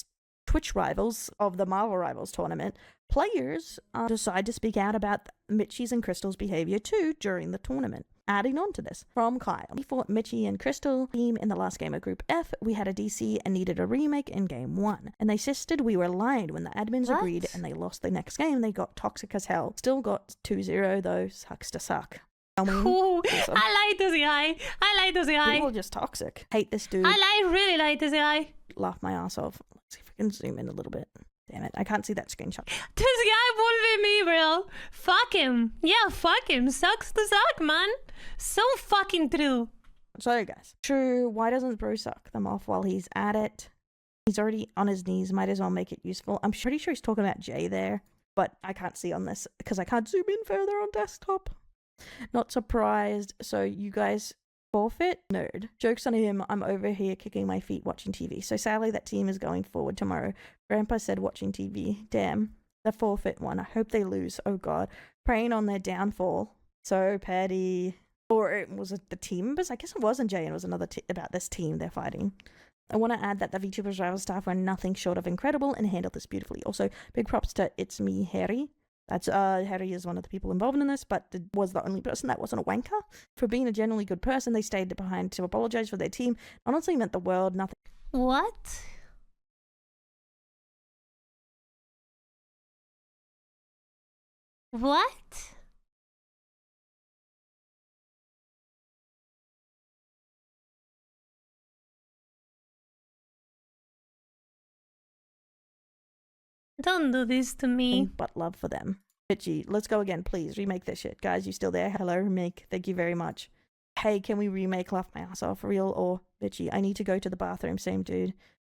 Twitch rivals of the Marvel Rivals tournament, players decide to speak out about Michie's and Crystal's behavior too during the tournament. Adding on to this, from Kyle. We fought Michie and Crystal team in the last game of Group F. We had a DC and needed a remake in Game 1. And they insisted we were lying when the admins agreed, and they lost the next game. They got toxic as hell. Still got 2-0 though. Sucks to suck. Ooh, I like this guy. People are just toxic. Hate this dude. Really like this guy. Laugh my ass off. Let's see if we can zoom in a little bit. Damn it, I can't see that screenshot. This guy bullied me, bro. Fuck him. Yeah, fuck him. Sucks to suck, man. So fucking true. Sorry, guys. True, why doesn't bro suck them off while he's at it? He's already on his knees. Might as well make it useful. I'm pretty sure he's talking about Jay there, but I can't see on this because I can't zoom in further on desktop. Not surprised. So you guys forfeit? Nerd. Joke's on him. I'm over here kicking my feet watching TV. So sadly that team is going forward tomorrow. Grandpa said watching TV. Damn. The forfeit one. I hope they lose. Oh god. Praying on their downfall. So petty. Or it was the team members? I guess it wasn't Jay, and it was another about this team they're fighting. I want to add that the VTuber's rival staff were nothing short of incredible and handled this beautifully. Also, big props to It's Me, Harry, That's Harry is one of the people involved in this, but was the only person that wasn't a wanker. For being a generally good person, they stayed behind to apologize for their team. Honestly meant the world. Nothing. What? What? Don't do this to me. But love for them. Bitchy, let's go again, please. Remake this shit. Guys, you still there? Hello, remake. Thank you very much. Hey, can we remake Laugh My Ass Off? Real or bitchy? I need to go to the bathroom. Same dude.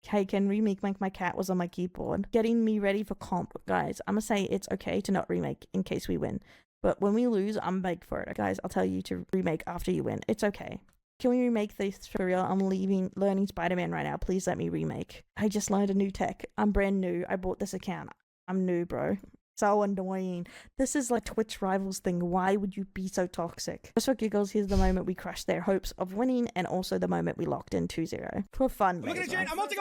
Hey, can remake my cat was on my keyboard. Getting me ready for comp. Guys, I'm gonna say it's okay to not remake in case we win. But when we lose, I'm big for it. Guys, I'll tell you to remake after you win. It's okay. Can we remake this for real? I'm learning Spider-Man right now. Please let me remake. I just learned a new tech. I'm brand new. I bought this account. I'm new, bro. So annoying. This is like Twitch rivals thing. Why would you be so toxic? Just for giggles, here's the moment we crushed their hopes of winning, and also the moment we locked in 2-0. For fun. Look at it, Jane. I'm ulting.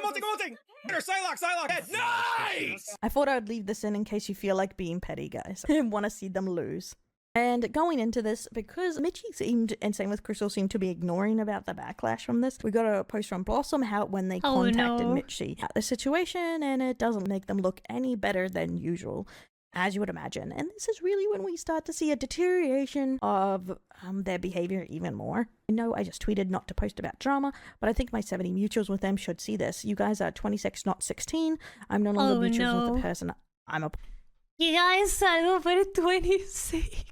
Psylocke. Nice! I thought I would leave this in case you feel like being petty, guys. I want to see them lose. And going into this, because Michie seemed, and same with Crystal, seemed to be ignoring about the backlash from this, we got a post from Blossom how when they contacted Michie about the situation, and it doesn't make them look any better than usual, as you would imagine. And this is really when we start to see a deterioration of their behavior even more. I know I just tweeted not to post about drama, but I think my 70 mutuals with them should see this. You guys are 26, not 16. I'm no longer mutuals with the person I'm a... You guys are over 26.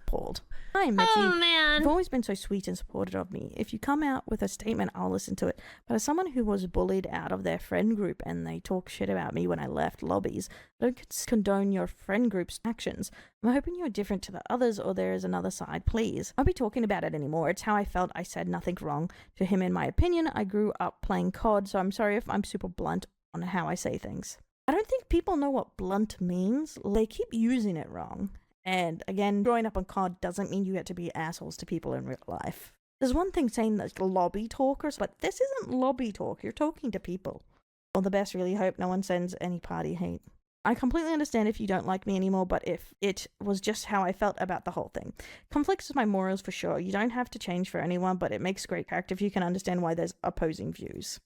Appalled. Hi, Michie. Oh, man. You've always been so sweet and supportive of me. If you come out with a statement, I'll listen to it. But as someone who was bullied out of their friend group and they talk shit about me when I left lobbies, I don't condone your friend group's actions. I'm hoping you're different to the others, or there is another side, please. I won't be talking about it anymore. It's how I felt. I said nothing wrong to him in my opinion. I grew up playing COD, so I'm sorry if I'm super blunt on how I say things. I don't think people know what blunt means. They keep using it wrong. And again, growing up on COD doesn't mean you get to be assholes to people in real life. There's one thing saying that's lobby talkers, but this isn't lobby talk. You're talking to people. All the best, really hope no one sends any party hate. I completely understand if you don't like me anymore, but if it was just how I felt about the whole thing. Conflicts with my morals for sure. You don't have to change for anyone, but it makes great character if you can understand why there's opposing views.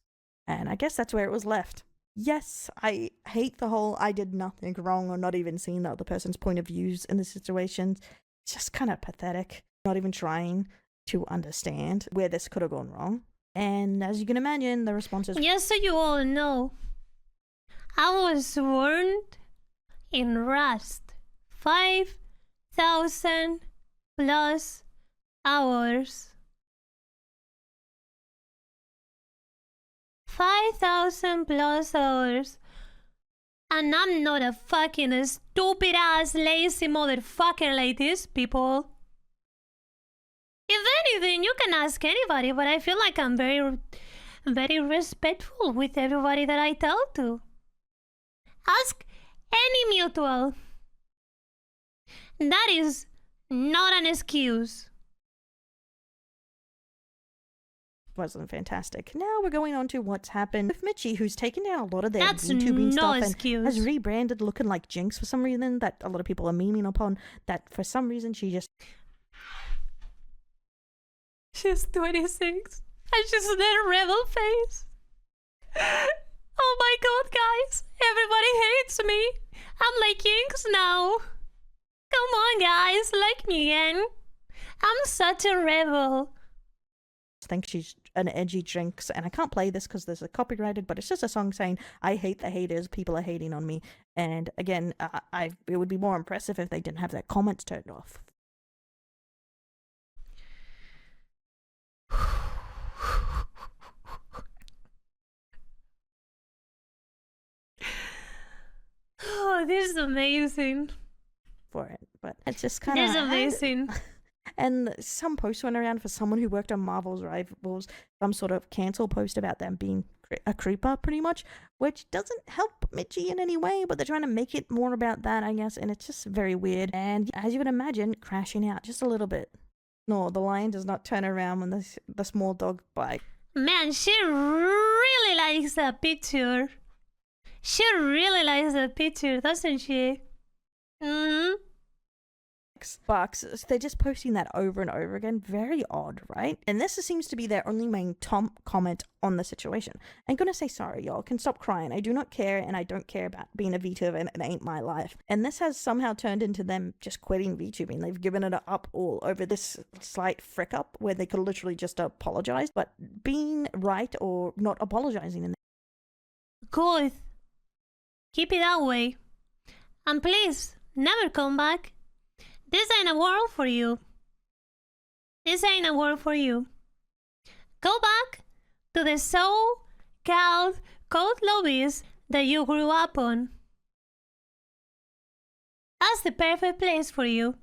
And I guess that's where it was left. Yes, I hate the whole I did nothing wrong or not even seeing the other person's point of views in the situations. It's just kind of pathetic. Not even trying to understand where this could have gone wrong. And as you can imagine, the responses... Just so you all know, I was warned in Rust 5,000 plus hours. 5,000 plus hours. And I'm not a fucking stupid ass lazy motherfucker like these people. If anything, you can ask anybody, but I feel like I'm very, very respectful with everybody that I tell to. Ask any mutual. That is not an excuse. Wasn't fantastic. Now we're going on to what's happened with Michie, who's taken down a lot of their That's VTubing no stuff excuse. and has rebranded looking like Jinx for some reason, that a lot of people are memeing upon, that for some reason she just... She's 26 and she's that rebel face. Oh my god, guys. Everybody hates me. I'm like Jinx now. Come on, guys. Like me again. I'm such a rebel. I think she's an edgy Jinx, and I can't play this because there's a copyrighted, but it's just a song saying, I hate the haters, people are hating on me. And again, it would be more impressive if they didn't have their comments turned off. Oh, this is amazing. For it, but it's just kind of... This is amazing. And some posts went around for someone who worked on Marvel's Rivals, some sort of cancel post about them being a creeper, pretty much, which doesn't help Michie in any way, but they're trying to make it more about that, I guess, and it's just very weird. And as you would imagine, crashing out just a little bit. No, the lion does not turn around when the small dog bites. Man, she really likes that picture. She really likes the picture, doesn't she? Mm-hmm. Bucks, they're just posting that over and over again. Very odd, right? And this seems to be their only main comment on the situation. I'm gonna say sorry, y'all. Can stop crying. I do not care, and I don't care about being a VTuber, and it ain't my life. And this has somehow turned into them just quitting VTubing. They've given it up all over this slight frick up where they could literally just apologize, but being right or not apologizing. In Good. Keep it that way. And please, never come back. This ain't a world for you. This ain't a world for you. Go back to the so-called cold lobbies that you grew up on. That's the perfect place for you.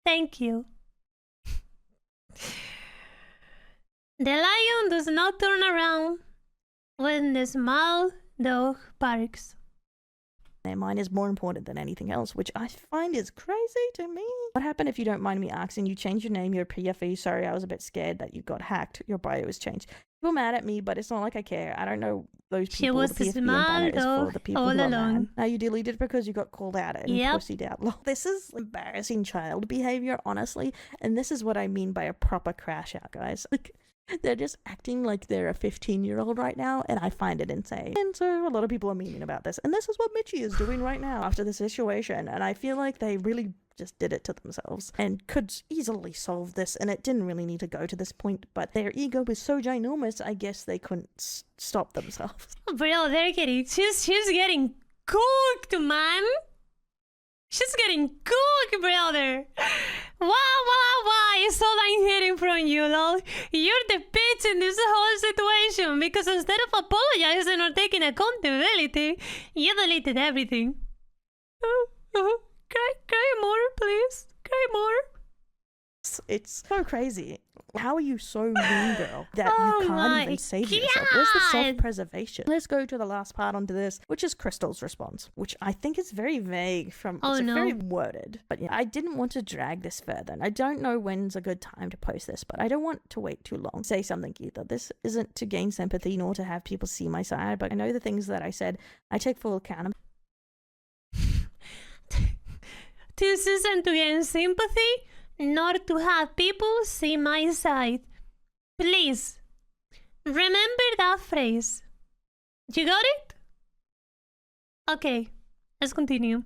Thank you. The lion does not turn around when the small dog barks. Mine is more important than anything else, which I find is crazy to me. What happened, if you don't mind me asking? You changed your name, your PFE. Sorry, I was a bit scared that you got hacked. Your bio was changed. People mad at me, but it's not like I care. I don't know those people. She was the PFE the small banner is for the people all who are along. mad. Now you deleted it because you got called out and pussied out. This is embarrassing child behavior, honestly. And this is what I mean by a proper crash out, guys. Like, they're just acting like they're a 15-year-old right now, and I find it insane. And so a lot of people are memeing about this, and this is what Michie is doing right now after the situation, and I feel like they really just did it to themselves and could easily solve this, and it didn't really need to go to this point, but their ego was so ginormous, I guess they couldn't stop themselves. Bro, she's getting cooked, man. She's getting cooked, brother. Wow, it's all I'm hearing from you, lol. You're the bitch in this whole situation because instead of apologizing or taking accountability, you deleted everything. Cry more, please. Cry more. It's so crazy. How are you so mean, girl, that you can't even save yourself? Where's the self-preservation? Let's go to the last part onto this, which is Crystal's response, which I think is very vague it's very worded. But yeah, I didn't want to drag this further, and I don't know when's a good time to post this, but I don't want to wait too long to say something either. This isn't to gain sympathy nor to have people see my side, but I know the things that I said, I take full account. This isn't to gain sympathy, nor to have people see my side. Please, remember that phrase. You got it? Okay, let's continue.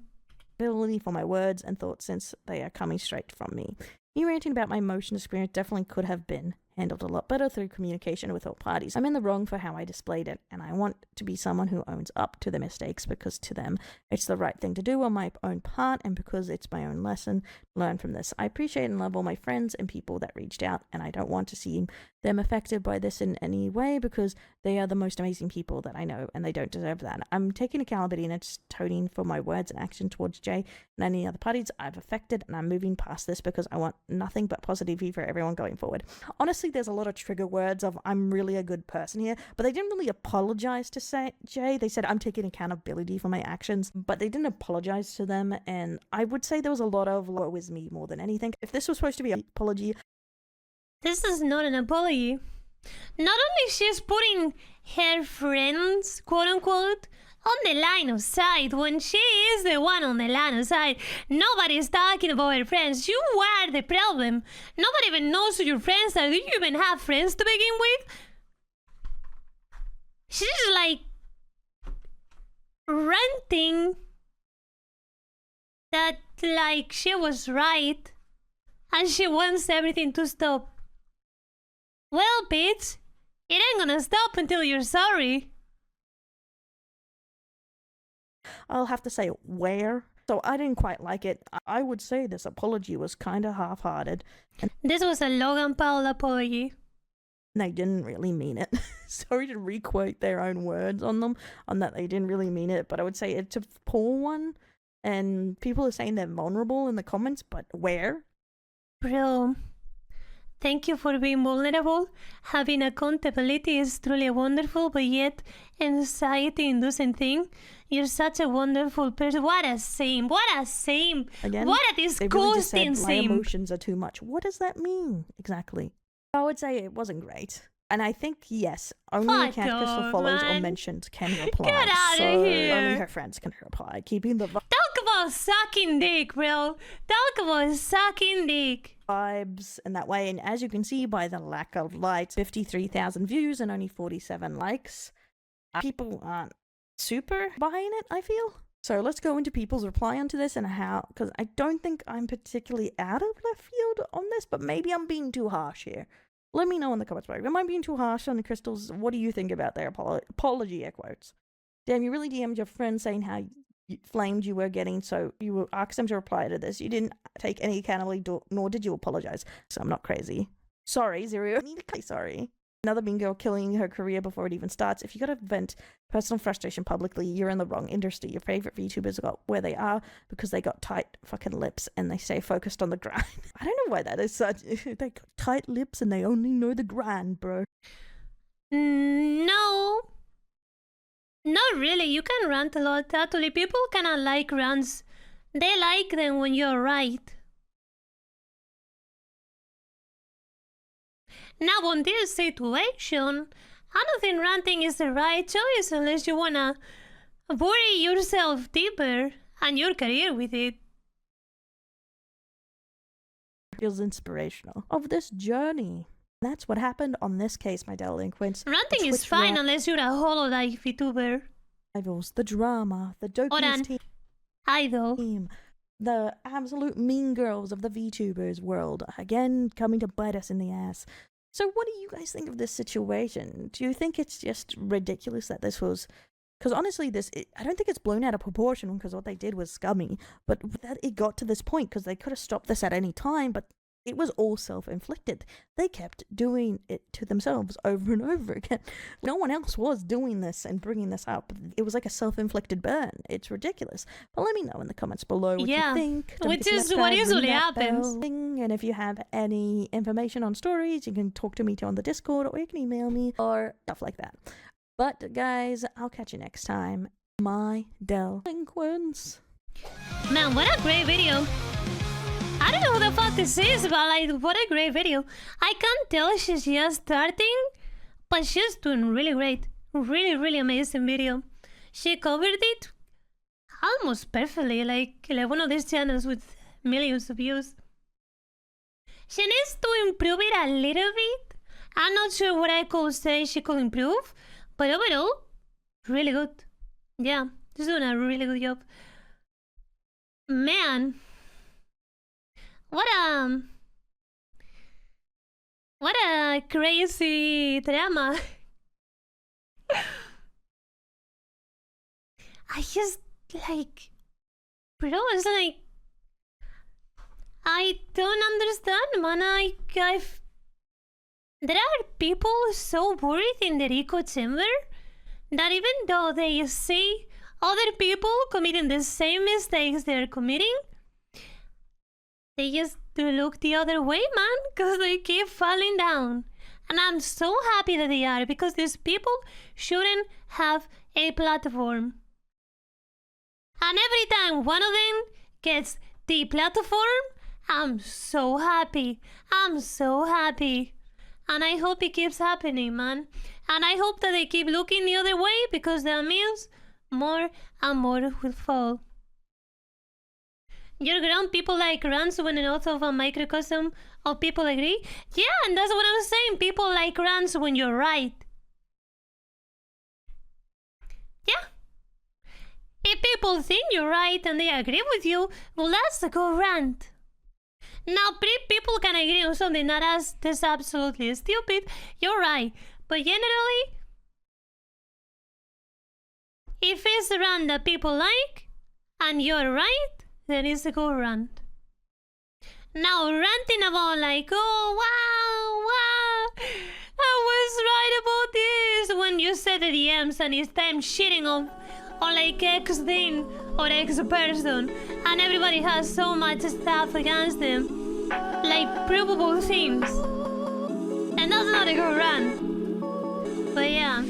Ability for my words and thoughts since they are coming straight from me. Me ranting about my emotion experience definitely could have been handled a lot better through communication with all parties. I'm in the wrong for how I displayed it, and I want to be someone who owns up to the mistakes because to them it's the right thing to do on my own part and because it's my own lesson. Learn from this. I appreciate and love all my friends and people that reached out, and I don't want to see them affected by this in any way because they are the most amazing people that I know and they don't deserve that. I'm taking accountability and it's toning for my words and action towards Jay and any other parties I've affected, and I'm moving past this because I want nothing but positivity for everyone going forward. Honestly, there's a lot of trigger words of I'm really a good person here, but they didn't really apologize to Jay. They said I'm taking accountability for my actions, but they didn't apologize to them, and I would say there was a lot of woe is me more than anything. If this was supposed to be an apology, this is not an apology. Not only she's putting her friends, quote unquote, on the line of sight when she is the one on the line of sight. Nobody's talking about her friends. You are the problem. Nobody even knows who your friends are. Do you even have friends to begin with? She's like ranting that like she was right and she wants everything to stop. Well, bitch, it ain't gonna stop until you're sorry. I'll have to say where. So I didn't quite like it. I would say this apology was kind of half-hearted. And this was a Logan Paul apology. They didn't really mean it. Sorry to requote their own words on them, on that they didn't really mean it, but I would say it's a poor one. And people are saying they're vulnerable in the comments, but where? Bro, thank you for being vulnerable. Having accountability is truly wonderful, but yet anxiety-inducing thing. You're such a wonderful person. What a shame. What a shame. Again, what a disgusting shame. My shame. emotions are too much. What does that mean exactly? I would say it wasn't great. And I think, yes, only Fuck account Crystal off, follows or man. mentions can reply. Get outta so here. only her friends can reply, keeping the Talk about sucking dick, bro. Talk about sucking dick. vibes in that way. And as you can see by the lack of lights, 53,000 views and only 47 likes, people aren't super behind it, I feel. So let's go into people's reply onto this and how, because I don't think I'm particularly out of left field on this, but maybe I'm being too harsh here. Let me know in the comments below. Am I being too harsh on the Crystals? What do you think about their apology, air quotes? Damn, you really DM'd your friend saying how flamed you were getting, so you asked them to reply to this. You didn't take any accountability, nor did you apologize. So I'm not crazy. Sorry, Zero. I need to say sorry. Another mean girl killing her career before it even starts. If you gotta vent personal frustration publicly, you're in the wrong industry. Your favorite VTubers got where they are because they got tight fucking lips and they stay focused on the grind. I don't know why that is such. They got tight lips and they only know the grind, bro. No. Not really. You can rant a lot. Actually, people cannot like rants. They like them when you're right. Now, on this situation, I don't think ranting is the right choice unless you wanna bury yourself deeper and your career with it. Feels inspirational of this journey. That's what happened on this case, my delinquents. Ranting is fine unless you're a hololive VTuber. Rivals, the drama, the dopiest team. Idol. The absolute mean girls of the VTubers world. Again, coming to bite us in the ass. So what do you guys think of this situation? Do you think it's just ridiculous that this was... Because honestly, I don't think it's blown out of proportion because what they did was scummy. But that it got to this point because they could have stopped this at any time, but it was all self-inflicted. They kept doing it to themselves over and over again. No one else was doing this and bringing this up. It was like a self-inflicted burn. It's ridiculous. But let me know in the comments below what you think. Which is what usually happens. And if you have any information on stories, you can talk to me on the Discord or you can email me or stuff like that. But guys, I'll catch you next time. My delinquents. Man, what a great video. I don't know who the fuck this is, but like, what a great video. I can't tell she's just starting, but she's doing really great. Really, really amazing video. She covered it almost perfectly, like one of these channels with millions of views. She needs to improve it a little bit. I'm not sure what I could say she could improve, but overall, really good. Yeah, she's doing a really good job. Man. What a crazy drama. I just like, bro, it's like, I don't understand, man. There are people so worried in their echo chamber that even though they see other people committing the same mistakes they're committing, they just look the other way, man, because they keep falling down. And I'm so happy that they are, because these people shouldn't have a platform. And every time one of them gets the platform, I'm so happy. I'm so happy. And I hope it keeps happening, man. And I hope that they keep looking the other way, because that means more and more will fall. You're ground people like rants when an author of a microcosm of people agree? Yeah, and that's what I'm saying. People like rants when you're right. Yeah. If people think you're right and they agree with you, well, that's a good rant. Now, people can agree on something that's absolutely stupid. You're right. But generally, if it's a rant that people like and you're right, then it's a good rant. Now, ranting about like, oh, wow, I was right about this when you said the DMs and it's time shitting on like X thing or X person, and everybody has so much stuff against them, like provable things, and that's not a good rant. But yeah.